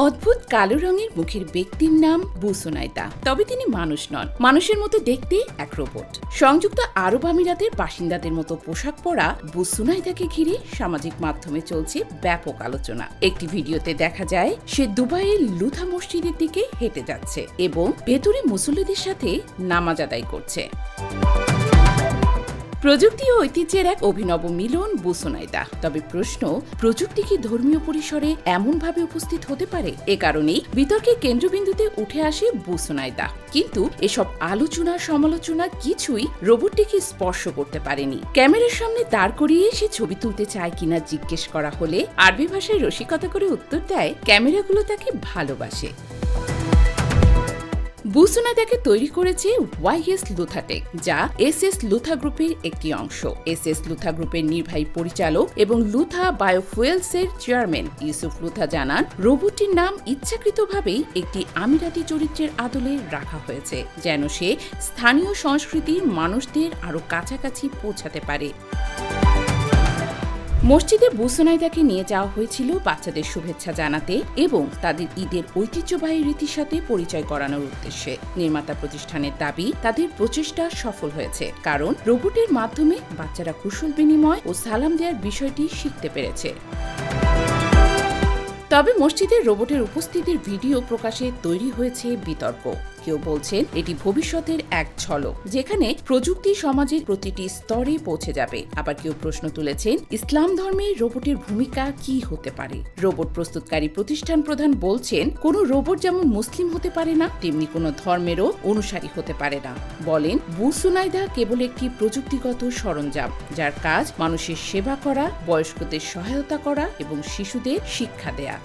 অদ্ভুত কালো রঙের মুখের ব্যক্তির নাম বুসুনাইদা। তবে তিনি মানুষ নন, মানুষের মতো দেখতে এক রোবট। সংযুক্ত আরব আমিরাতের বাসিন্দাদের মতো পোশাক পরা বুসুনাইদাকে ঘিরে সামাজিক মাধ্যমে চলছে ব্যাপক আলোচনা। একটি ভিডিওতে দেখা যায় সে দুবাইয়ের লুথা মসজিদের দিকে হেঁটে যাচ্ছে এবং ভেতরে মুসল্লিদের সাথে নামাজ আদায় করছে। প্রযুক্তি ও ঐতিহ্যের এক অভিনব মিলন বুসুনাইদা। তবে প্রশ্ন, প্রযুক্তি কি ধর্মীয় পরিসরে এমনভাবে উপস্থিত হতে পারে? এ কারণেই বিতর্কের কেন্দ্রবিন্দুতে উঠে আসে বুসুনাইদা। কিন্তু এসব আলোচনা সমালোচনা কিছুই রোবটটিকে স্পর্শ করতে পারেনি। ক্যামেরার সামনে দাঁড় করিয়ে সে ছবি তুলতে চায় কিনা জিজ্ঞেস করা হলে আরবি ভাষায় রসিকতা করে উত্তর দেয়, ক্যামেরাগুলো তাকে ভালোবাসে। বুসুনাইদাকে তৈরি করেছে ওয়াইএস লুথা টেক, যা এসএস লুথা গ্রুপের একটি অংশ। এসএস লুথা গ্রুপের নির্বাহী পরিচালক এবং লুথা বায়োফুয়েলসের চেয়ারম্যান ইউসুফ লুথা জানান, রোবটটির নাম ইচ্ছাকৃতভাবেই একটি আমিরাতি চরিত্রের আদলে রাখা হয়েছে, যেন সে স্থানীয় সংস্কৃতির মানুষদের আরও কাছাকাছি পৌঁছাতে পারে। মসজিদে বুসুনাইদাকে নিয়ে যাওয়া হয়েছিল বাচ্চাদের শুভেচ্ছা জানাতে এবং তাদের ঈদের ঐতিহ্যবাহী রীতির সাথে পরিচয় করানোর উদ্দেশ্যে। নির্মাতা প্রতিষ্ঠানের দাবি, তাদের প্রচেষ্টা সফল হয়েছে, কারণ রোবটের মাধ্যমে বাচ্চারা কুশল বিনিময় ও সালাম দেওয়ার বিষয়টি শিখতে পেরেছে। তবে মসজিদের রোবটের উপস্থিতির ভিডিও প্রকাশে তৈরি হয়েছে বিতর্ক। কেউ বলছেন এটি ভবিষ্যতের এক ঝলক, যেখানে প্রযুক্তি সমাজের প্রতিটি স্তরে পৌঁছে যাবে। আবার কেউ প্রশ্ন তুলেছেন, ইসলাম ধর্মে রোবটের ভূমিকা কি হতে পারে? রোবট প্রস্তুতকারী প্রতিষ্ঠান প্রধান বলছেন, কোনো রোবট যেমন মুসলিম হতে পারে না, তেমনি কোনো ধর্মেরও অনুসারী হতে পারে না। বলেন, বুসুনাইদা কেবল একটি প্রযুক্তিগত সরঞ্জাম, যার কাজ মানুষের সেবা করা, বয়স্কদের সহায়তা করা এবং শিশুদের শিক্ষা দেয়া।